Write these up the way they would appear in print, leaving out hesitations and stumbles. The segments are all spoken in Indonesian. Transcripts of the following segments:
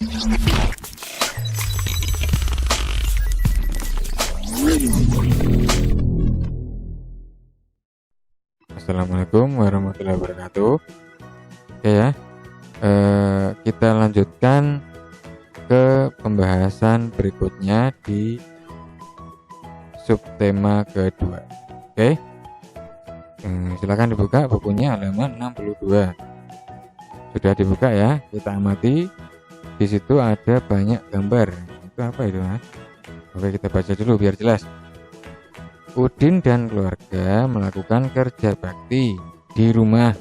Assalamualaikum warahmatullahi wabarakatuh. Oke ya, kita lanjutkan ke pembahasan berikutnya di subtema kedua. Oke, silakan dibuka bukunya halaman 62. Sudah dibuka ya, kita amati. Di situ ada banyak gambar. Itu apa itu? Oke, kita baca dulu biar jelas. Udin dan keluarga melakukan kerja bakti di rumah.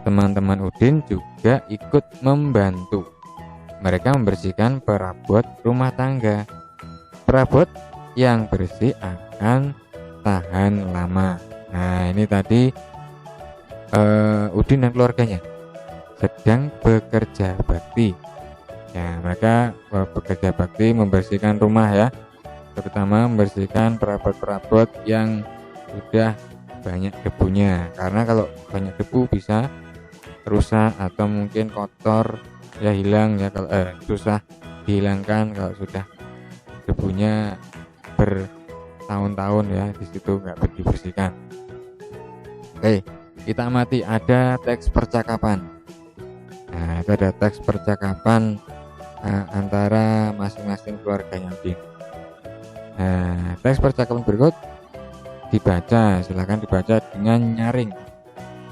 Teman-teman Udin juga ikut membantu. Mereka membersihkan perabot rumah tangga. Perabot yang bersih akan tahan lama. Nah, ini tadi Udin dan keluarganya sedang bekerja bakti. Ya, mereka bekerja bakti membersihkan rumah ya, terutama membersihkan perabot-perabot yang sudah banyak debunya, karena kalau banyak debu bisa rusak atau mungkin kotor ya, hilang ya, kalau susah dihilangkan kalau sudah debunya bertahun-tahun ya, di situ nggak dibersihkan. Oke, kita amati ada teks percakapan. Nah, itu ada teks percakapan antara masing-masing keluarganya Udin. Nah, teks percakapan berikut dibaca, silakan dibaca dengan nyaring.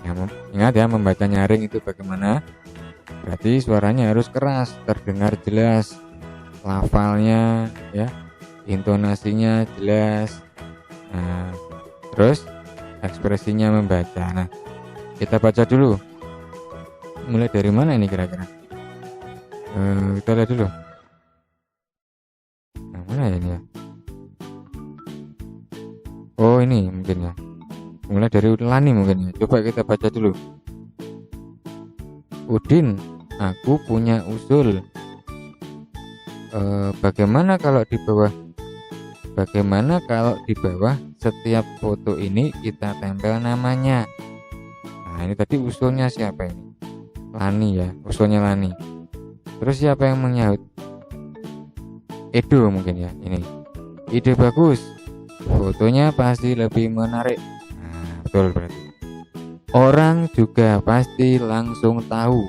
Ya, ingat ya, membaca nyaring itu bagaimana? Berarti suaranya harus keras, terdengar jelas, lafalnya ya, intonasinya jelas. Nah, terus ekspresinya membaca. Nah, kita baca dulu. Mulai dari mana ini kira-kira? Kita lihat dulu. Nah, mana ya ini ya? Oh, ini mungkin ya. Mulai dari Lani mungkin ya. Coba kita baca dulu. Udin, aku punya usul. Bagaimana kalau di bawah setiap foto ini kita tempel namanya? Nah, ini tadi usulnya siapa ini? Lani ya, usulnya Lani. Terus siapa yang menyahut? Edo mungkin ya. Ini ide bagus, fotonya pasti lebih menarik. Nah, betul berarti. Orang juga pasti langsung tahu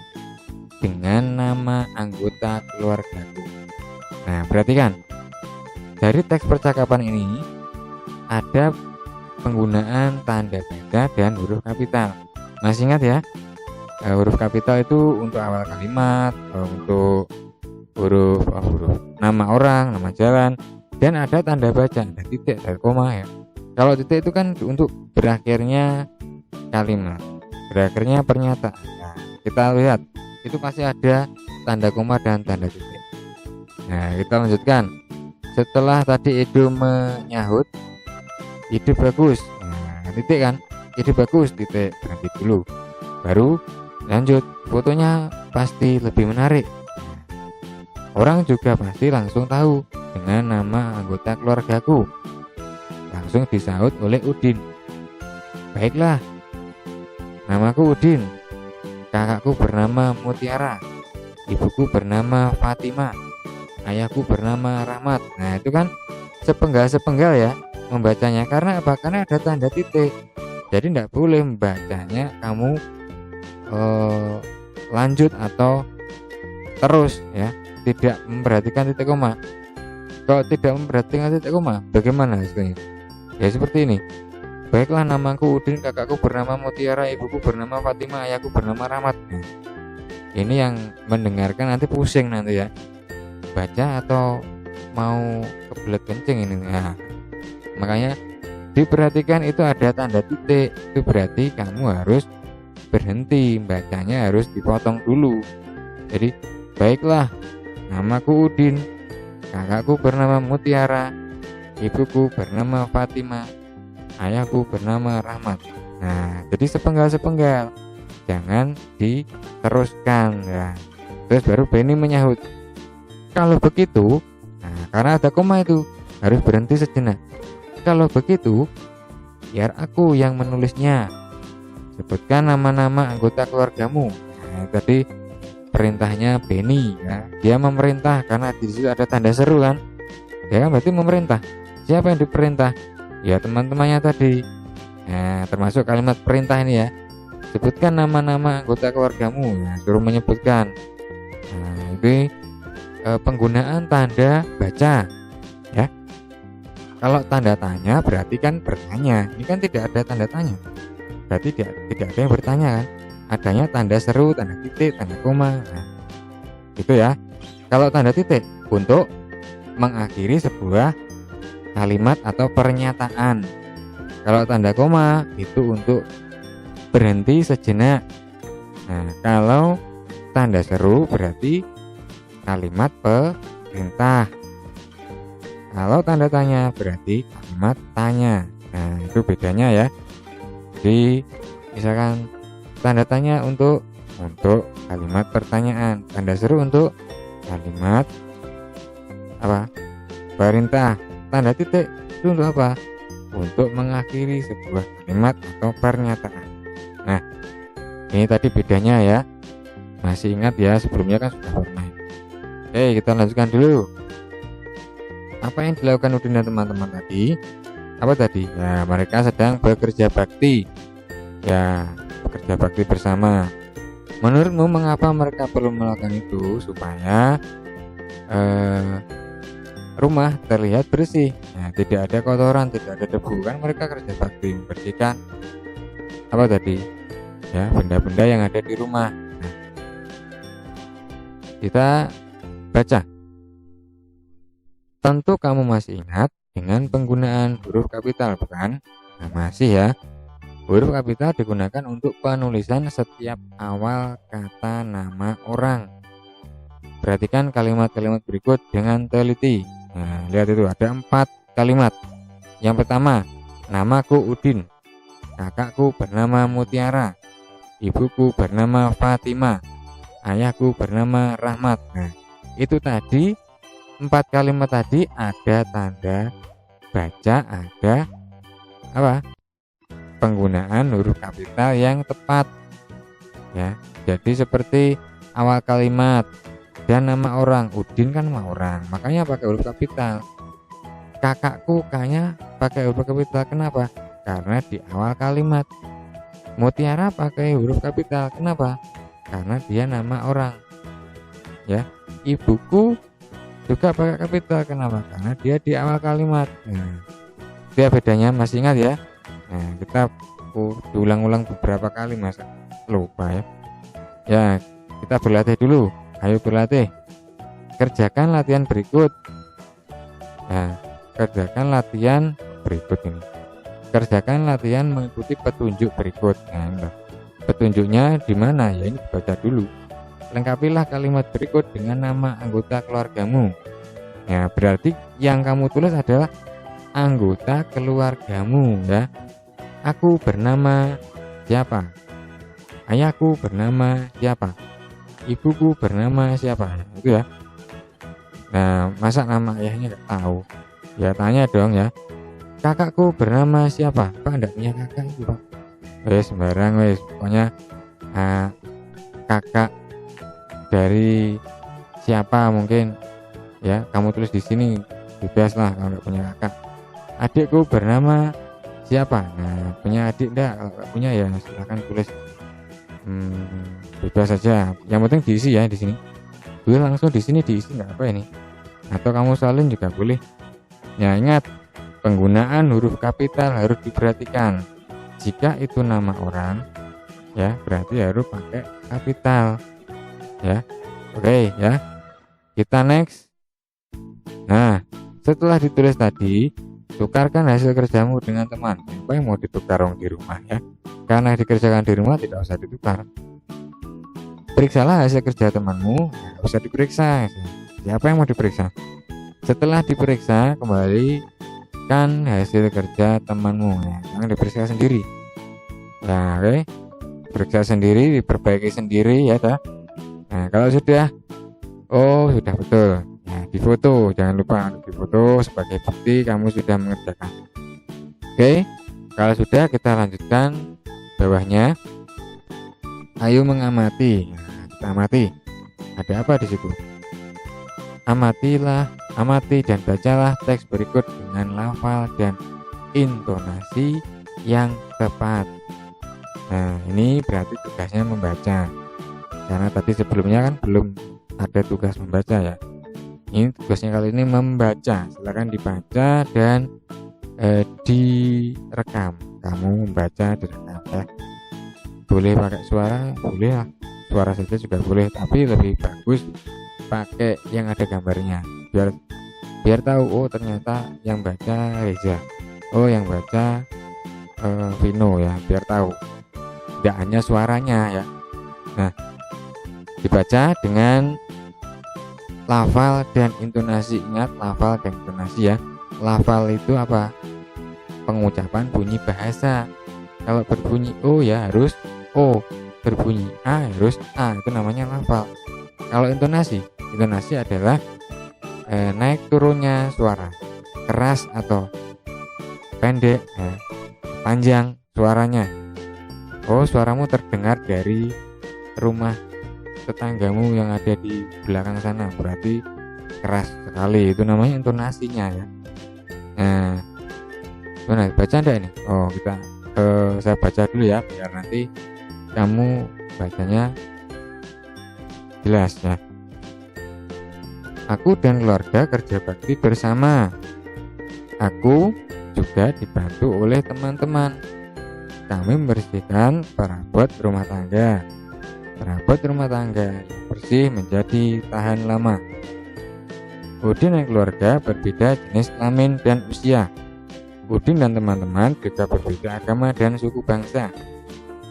dengan nama anggota keluargaku. Nah, perhatikan, dari teks percakapan ini ada penggunaan tanda baca dan huruf kapital. Masih ingat ya? Huruf kapital itu untuk awal kalimat, untuk huruf nama orang, nama jalan, dan ada tanda baca, ada titik dan koma ya. Kalau titik itu kan untuk berakhirnya kalimat, berakhirnya pernyataan. Nah, kita lihat itu pasti ada tanda koma dan tanda titik. Nah, kita lanjutkan. Setelah tadi Edo menyahut, ide bagus. Nah, titik kan, ide bagus, titik, berhenti dulu. Baru lanjut, fotonya pasti lebih menarik. Orang juga pasti langsung tahu dengan nama anggota keluargaku. Langsung disaut oleh Udin. Baiklah, namaku Udin. Kakakku bernama Mutiara. Ibuku bernama Fatima. Ayahku bernama Rahmat. Nah, itu kan sepenggal-sepenggal ya membacanya. Karena apa? Karena ada tanda titik. Jadi tidak boleh membacanya kamu lanjut atau terus ya, tidak memperhatikan titik koma. Kalau tidak memperhatikan titik koma, bagaimana hasilnya? Ya seperti ini. Baiklah, namaku Udin, kakakku bernama Mutiara, ibuku bernama Fatima, ayahku bernama Rahmat. Nah, ini yang mendengarkan nanti pusing nanti ya, baca atau mau kebelet kencing ini. Nah, makanya diperhatikan itu ada tanda titik, itu berarti kamu harus berhenti, bacanya harus dipotong dulu. Jadi, baiklah, namaku Udin, kakakku bernama Mutiara, ibuku bernama Fatima, ayahku bernama Rahmat. Nah, jadi sepenggal-sepenggal, jangan diteruskan ya. Terus baru Beni menyahut. Kalau begitu, nah, karena ada koma itu harus berhenti sejenak. Kalau begitu, biar aku yang menulisnya. Sebutkan nama-nama anggota keluargamu. Nah, tadi perintahnya Benny ya. Dia memerintah karena di situ ada tanda seru kan. Dia kan berarti memerintah. Siapa yang diperintah? Ya teman-temannya tadi. Nah, termasuk kalimat perintah ini ya. Sebutkan nama-nama anggota keluargamu. Ya, suruh menyebutkan. Nah, ini penggunaan tanda baca ya. Kalau tanda tanya berarti kan bertanya. Ini kan tidak ada tanda tanya. Berarti tidak ada yang bertanya kan. Adanya tanda seru, tanda titik, tanda koma. Nah, itu ya. Kalau tanda titik untuk mengakhiri sebuah kalimat atau pernyataan. Kalau tanda koma itu untuk berhenti sejenak. Nah, kalau tanda seru berarti kalimat perintah. Kalau tanda tanya berarti kalimat tanya. Nah, itu bedanya ya. Jadi misalkan tanda tanya untuk kalimat pertanyaan, tanda seru untuk kalimat apa? Perintah. Tanda titik itu untuk apa? Untuk mengakhiri sebuah kalimat atau pernyataan. Nah, ini tadi bedanya ya. Masih ingat ya, sebelumnya kan sudah pernah. Oke, kita lanjutkan dulu. Apa yang dilakukan Udin dan teman-teman tadi? Apa tadi? Ya, mereka sedang bekerja bakti. Ya, bekerja bakti bersama. Menurutmu mengapa mereka perlu melakukan itu? Supaya rumah terlihat bersih. Nah, tidak ada kotoran, tidak ada debu. Kan mereka kerja bakti membersihkan apa tadi? Ya, benda-benda yang ada di rumah. Nah, kita baca. Tentu kamu masih ingat dengan penggunaan huruf kapital, bukan? Nah, masih ya. Huruf kapital digunakan untuk penulisan setiap awal kata nama orang. Perhatikan kalimat-kalimat berikut dengan teliti. Nah, lihat itu ada 4 kalimat. Yang pertama, namaku Udin. Kakakku bernama Mutiara. Ibuku bernama Fatima. Ayahku bernama Rahmat. Nah, itu tadi 4 kalimat tadi ada tanda baca, ada apa? Penggunaan huruf kapital yang tepat. Ya, jadi seperti awal kalimat dan nama orang. Udin kan nama orang, makanya pakai huruf kapital. Kakakku kayaknya pakai huruf kapital. Kenapa? Karena di awal kalimat. Mutiara pakai huruf kapital. Kenapa? Karena dia nama orang. Ya, ibuku juga pakai kapital. Kenapa? Karena dia di awal kalimat. Nah, dia bedanya masih ingat ya. Nah, kita diulang-ulang beberapa kali masa lupa ya. Ya, kita berlatih dulu. Ayo berlatih. Kerjakan latihan berikut. Nah, kerjakan latihan berikut ini. Kerjakan latihan mengikuti petunjuk berikut. Nah, petunjuknya di mana? Ya, ini dibaca dulu. Lengkapilah kalimat berikut dengan nama anggota keluargamu. Ya, berarti yang kamu tulis adalah anggota keluargamu ya. Aku bernama siapa? Ayahku bernama siapa? Ibuku bernama siapa? Itu ya. Nah, masa nama ayahnya nggak tahu? Ya tanya dong ya. Kakakku bernama siapa? Pak enggak punya kakak itu, Pak. Wes sembarang wes. Pokoknya kakak dari siapa mungkin ya, kamu tulis di sini, bebas lah kalau nggak punya kakak. Adikku bernama siapa? Nah, punya adik enggak? Kalau nggak punya ya silahkan tulis bebas saja. Yang penting diisi ya di sini. Boleh langsung di sini diisi nggak apa ini? Atau kamu salin juga boleh. Ya ingat, penggunaan huruf kapital harus diperhatikan. Jika itu nama orang, ya berarti harus pakai kapital. Ya, oke ya. Kita next. Nah, setelah ditulis tadi, tukarkan hasil kerjamu dengan teman. Apa yang mau ditukar di rumah ya? Karena dikerjakan di rumah tidak usah ditukar. Periksalah hasil kerja temanmu. Tidak usah diperiksa. Siapa yang mau diperiksa? Setelah diperiksa, kembalikan hasil kerja temanmu. Ya, jangan diperiksa sendiri. Nah, oke. Periksa sendiri, diperbaiki sendiri ya, dah. Nah, kalau sudah, sudah betul. Nah, difoto, jangan lupa difoto sebagai bukti kamu sudah mengerjakan. Oke, kalau sudah kita lanjutkan bawahnya. Ayo mengamati. Nah, kita amati. Ada apa di situ? Amati dan bacalah teks berikut dengan lafal dan intonasi yang tepat. Nah, ini berarti tugasnya membaca. Karena tadi sebelumnya kan belum ada tugas membaca ya. Ini tugasnya kali ini membaca. Silakan dibaca dan direkam. Kamu membaca direkam ya. Boleh pakai suara, boleh lah. Suara saja juga boleh, tapi lebih bagus pakai yang ada gambarnya. Biar tahu, oh ternyata yang baca Reza. Oh yang baca Vino ya, biar tahu. Tidak hanya suaranya ya. Nah, dibaca dengan lafal dan intonasi. Ingat lafal dan intonasi ya. Lafal itu apa? Pengucapan bunyi bahasa. Kalau berbunyi O ya harus O, berbunyi A harus A, itu namanya lafal. Kalau intonasi adalah naik turunnya suara, keras atau pendek, panjang suaranya. Oh, suaramu terdengar dari rumah tetanggamu yang ada di belakang sana, berarti keras sekali, itu namanya intonasinya ya. Nah, mana baca enggak ini? Oh, saya baca dulu ya, biar nanti kamu bacanya jelas ya. Aku dan keluarga kerja bakti bersama. Aku juga dibantu oleh teman-teman. Kami membersihkan perabot rumah tangga. Perabot rumah tangga yang bersih menjadi tahan lama. Udin dan keluarga berbeda jenis kelamin dan usia. Udin dan teman-teman juga berbeda agama dan suku bangsa.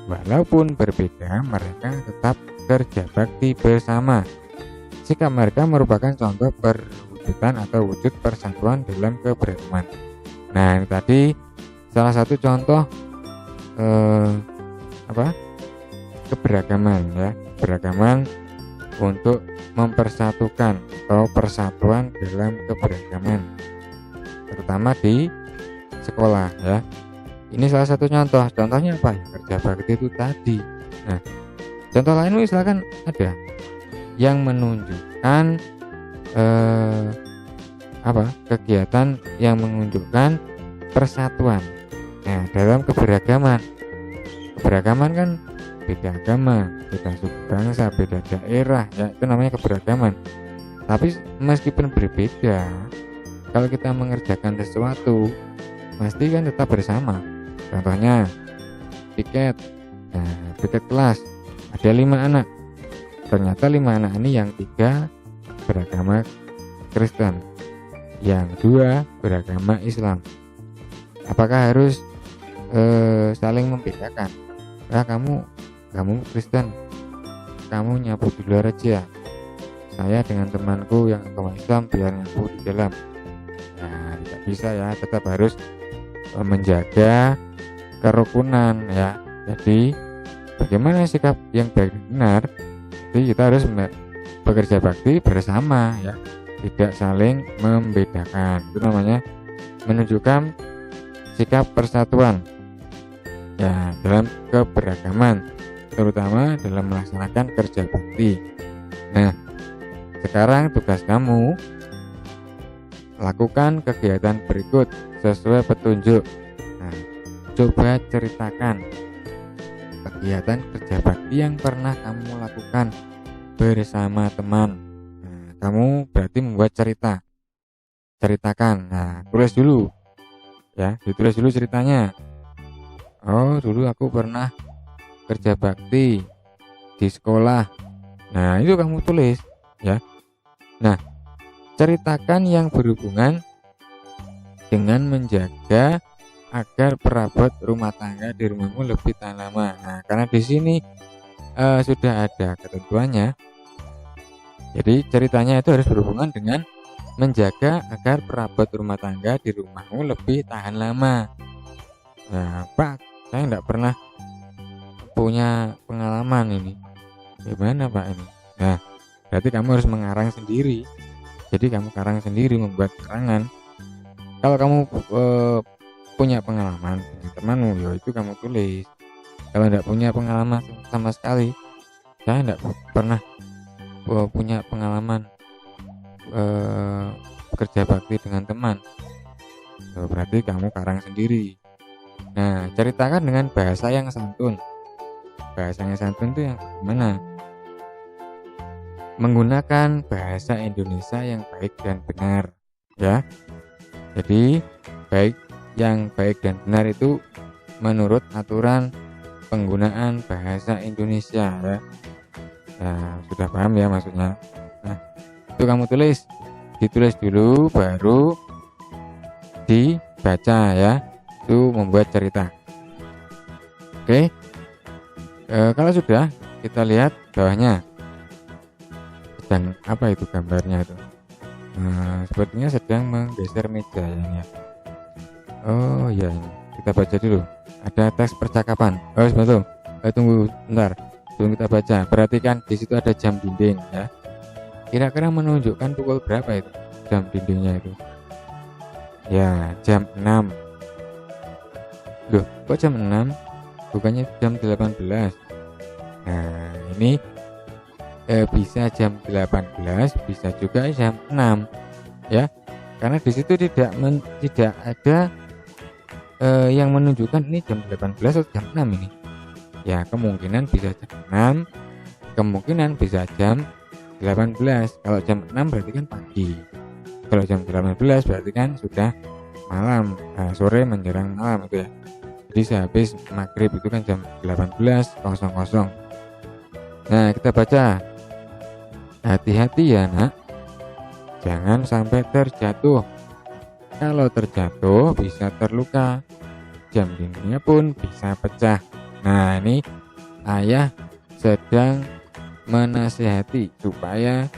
Walaupun berbeda, mereka tetap kerja bakti bersama. Sikap mereka merupakan contoh perwujudan atau wujud persatuan dalam keberagaman. Nah, ini tadi salah satu contoh keberagaman ya, keberagaman untuk mempersatukan atau persatuan dalam keberagaman, terutama di sekolah ya. Ini salah satu contoh. Contohnya apa ya? Kerja bakti itu tadi. Nah, contoh lain misalkan ada yang menunjukkan kegiatan yang menunjukkan persatuan. Nah, dalam keberagaman. Keberagaman kan beda agama, beda suku bangsa, beda daerah ya, itu namanya keberagaman. Tapi meskipun berbeda, kalau kita mengerjakan sesuatu pasti kan tetap bersama. Contohnya piket, piket kelas, ada 5 anak. Ternyata 5 anak ini yang 3 beragama Kristen, yang 2 beragama Islam. Apakah harus saling membedakan? Kamu Kristen, kamu nyapu di luar aja, saya dengan temanku yang agama Islam biar nyapu di dalam. Nah, tidak bisa ya, tetap harus menjaga kerukunan ya. Jadi bagaimana sikap yang baik dan benar? Jadi kita harus bekerja bakti bersama ya, tidak saling membedakan. Itu namanya menunjukkan sikap persatuan ya dalam keberagaman, terutama dalam melaksanakan kerja bakti. Nah, sekarang tugas kamu lakukan kegiatan berikut sesuai petunjuk. Nah, coba ceritakan kegiatan kerja bakti yang pernah kamu lakukan bersama teman. Nah, kamu berarti membuat ceritakan. Nah, tulis dulu ya, ditulis dulu ceritanya. Oh, dulu aku pernah kerja bakti di sekolah. Nah, itu kamu tulis ya. Nah, ceritakan yang berhubungan dengan menjaga agar perabot rumah tangga di rumahmu lebih tahan lama. Nah, karena di sini sudah ada ketentuannya. Jadi ceritanya itu harus berhubungan dengan menjaga agar perabot rumah tangga di rumahmu lebih tahan lama. Nah, Pak, saya tidak pernah punya pengalaman ini. Gimana Pak ini? Nah, berarti kamu harus mengarang sendiri. Jadi kamu karang sendiri, membuat karangan. Kalau kamu punya pengalaman dengan temanmu, ya itu kamu tulis. Kalau tidak punya pengalaman sama sekali, saya tidak pernah punya pengalaman bekerja bakti dengan teman, berarti kamu karang sendiri. Nah, ceritakan dengan bahasa yang santun. Bahasa yang santun itu yang bagaimana? Menggunakan bahasa Indonesia yang baik dan benar, ya. Jadi yang baik dan benar itu menurut aturan penggunaan bahasa Indonesia, ya. Nah, sudah paham ya maksudnya. Nah, itu kamu ditulis dulu baru dibaca, ya. Itu membuat cerita. Oke. Kalau sudah, kita lihat bawahnya. Sedang apa itu gambarnya itu? Sepertinya sedang menggeser meja ya. Oh ya, ini kita baca dulu. Ada teks percakapan. Oh sebentar. Tunggu bentar. Sebelum kita baca, perhatikan di situ ada jam dinding, ya. Kira-kira menunjukkan pukul berapa itu jam dindingnya itu? Ya, jam 6. Loh, kok jam 6? Bukannya jam 18. Nah, ini bisa jam 18, bisa juga jam 6, ya. Karena di situ tidak ada yang menunjukkan ini jam 18 atau jam 6 ini. Ya, kemungkinan bisa jam 6, kemungkinan bisa jam 18. Kalau jam 6 berarti kan pagi. Kalau jam 18 berarti kan sudah malam, sore menjelang malam itu ya. Jadi sehabis maghrib itu kan jam 18.00. Nah, kita baca. Hati-hati ya nak, jangan sampai terjatuh. Kalau terjatuh bisa terluka, jam dindingnya pun bisa pecah. Nah, ini ayah sedang menasihati supaya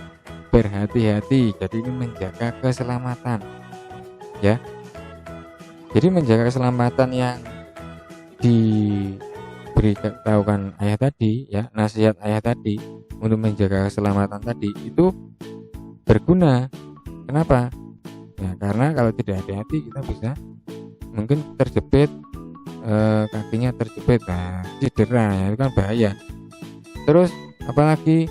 berhati-hati. Jadi ini menjaga keselamatan, ya. Jadi menjaga keselamatan yang diberitahukan ayah tadi, ya, nasihat ayah tadi untuk menjaga keselamatan tadi itu berguna. Kenapa? Ya karena kalau tidak hati-hati kita bisa mungkin terjepit, kakinya terjepit, nah cedera, ya, itu kan bahaya. Terus apalagi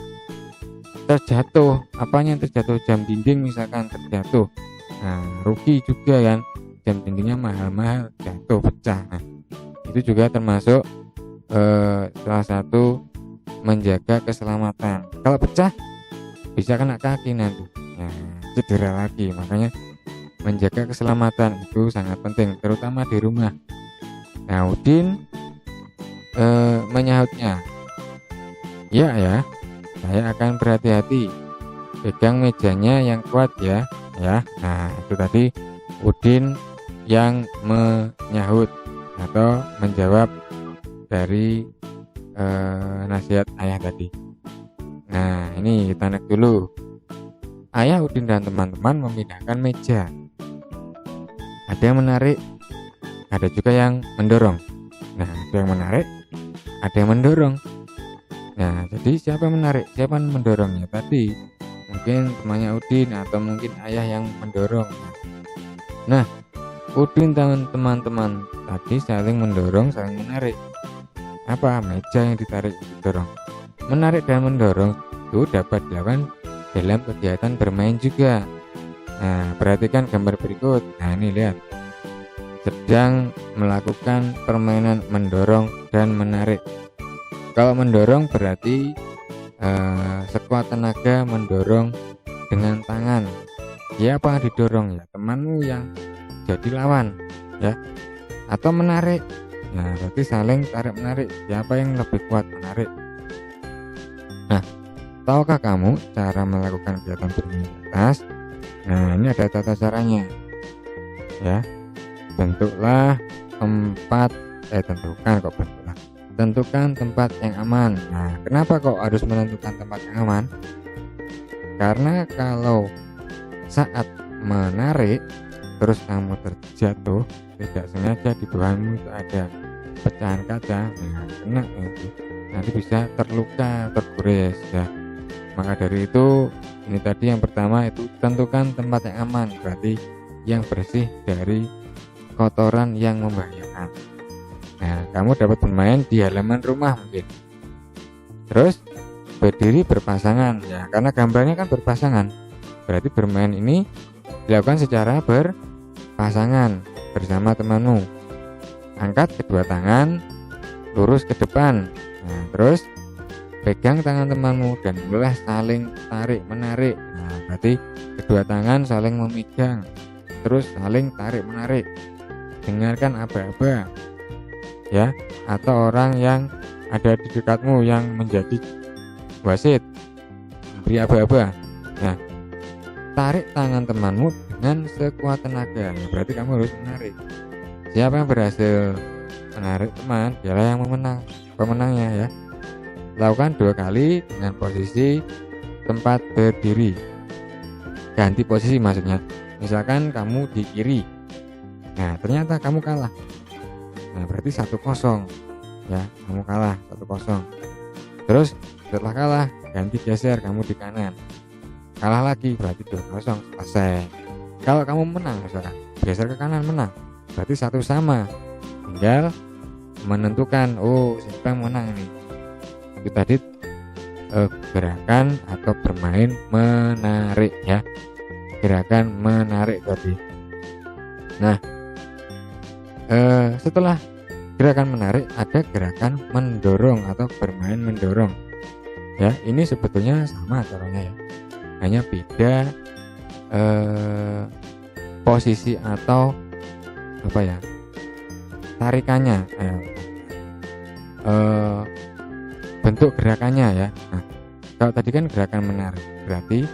terjatuh, apanya yang terjatuh? Jam dinding misalkan terjatuh, nah rugi juga kan, jam dindingnya mahal-mahal, jatuh pecah. Nah, itu juga termasuk salah satu menjaga keselamatan. Kalau pecah bisa kena kaki nanti, ya, cedera lagi. Makanya menjaga keselamatan itu sangat penting, terutama di rumah. Nah, Udin menyahutnya, ya, saya akan berhati-hati, pegang mejanya yang kuat ya. Nah, itu tadi Udin yang menyahut atau menjawab dari nasihat ayah tadi. Nah, ini kita naik dulu. Ayah Udin dan teman-teman memindahkan meja. Ada yang menarik, ada juga yang mendorong. Nah, ada yang menarik, ada yang mendorong. Nah, jadi siapa yang menarik, siapa yang mendorongnya tadi? Mungkin temannya Udin atau mungkin ayah yang mendorong. Nah, Udin dan teman-teman tadi saling mendorong, saling menarik. Apa? Meja yang ditarik didorong. Menarik dan mendorong itu dapat dilakukan dalam kegiatan bermain juga. Nah, perhatikan gambar berikut. Nah, ini lihat. Sedang melakukan permainan mendorong dan menarik. Kalau mendorong berarti sekuat tenaga mendorong dengan tangan. Siapa yang didorong? Ya, temanmu yang jadi lawan, ya. Atau menarik. Nah, berarti saling tarik menarik. Siapa yang lebih kuat menarik? Nah, tahukah kamu cara melakukan kegiatan bermain di atas? Nah, ini ada tata caranya. Ya. Bentuklah tempat tentukan tempat yang aman. Nah, kenapa kok harus menentukan tempat yang aman? Karena kalau saat menarik terus kamu terjatuh, tidak sengaja di bawahmu itu ada pecahan kaca, nah kena itu nanti bisa terluka, tergores, ya. Maka dari itu ini tadi yang pertama itu tentukan tempat yang aman, berarti yang bersih dari kotoran yang membahayakan. Nah, kamu dapat bermain di halaman rumah mungkin. Terus berdiri berpasangan ya, karena gambarnya kan berpasangan, berarti bermain ini dilakukan secara berpasangan bersama temanmu. Angkat kedua tangan lurus ke depan, nah terus pegang tangan temanmu dan mulai saling tarik menarik. Nah berarti kedua tangan saling memegang, terus saling tarik menarik. Dengarkan aba-aba ya, atau orang yang ada di dekatmu yang menjadi wasit, beri aba-aba. Nah tarik tangan temanmu dengan sekuat tenaga ya, berarti kamu harus menarik. Siapa yang berhasil menarik teman, dialah yang pemenangnya ya. Lakukan 2 kali dengan posisi tempat berdiri. Ganti posisi maksudnya. Misalkan kamu di kiri, nah ternyata kamu kalah, nah berarti 1-0 ya, kamu kalah 1-0. Terus setelah kalah ganti geser, kamu di kanan, kalah lagi berarti 2-0, selesai. Kalau kamu menang misalkan geser ke kanan menang, berarti 1 sama, tinggal menentukan siapa yang menang ini. Itu tadi gerakan atau bermain menarik ya, gerakan menarik tadi. Nah setelah gerakan menarik ada gerakan mendorong atau bermain mendorong ya. Ini sebetulnya sama caranya ya, hanya beda posisi atau apa ya, tarikannya bentuk gerakannya ya. Nah kalau tadi kan gerakan menarik berarti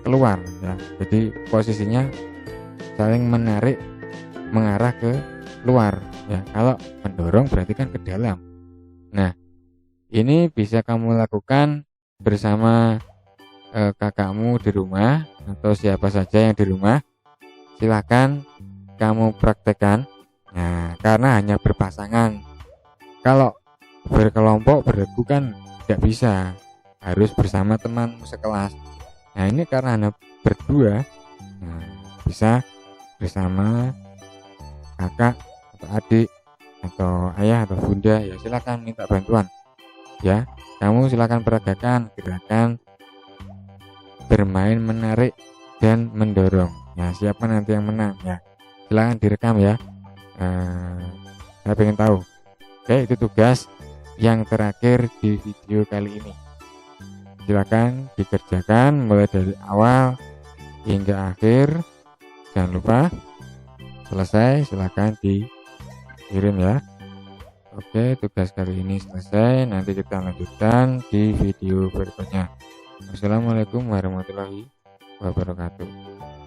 keluar ya, jadi posisinya saling menarik mengarah ke luar ya. Kalau mendorong berarti kan ke dalam. Nah ini bisa kamu lakukan bersama kakakmu di rumah atau siapa saja yang di rumah, silakan kamu praktekkan. Nah karena hanya berpasangan, kalau berkelompok beregu kan tidak bisa, harus bersama teman sekelas. Nah ini karena hanya berdua, nah bisa bersama kakak atau adik atau ayah atau bunda ya, silakan minta bantuan ya. Kamu silakan peragakan gerakan bermain menarik dan mendorong. Nah siapa nanti yang menang ya, silakan direkam ya. Saya pengen tahu. Oke, itu tugas yang terakhir di video kali ini. Silakan dikerjakan mulai dari awal hingga akhir. Jangan lupa selesai silakan dikirim ya. Oke, tugas kali ini selesai. Nanti kita lanjutkan di video berikutnya. Wassalamualaikum warahmatullahi wabarakatuh.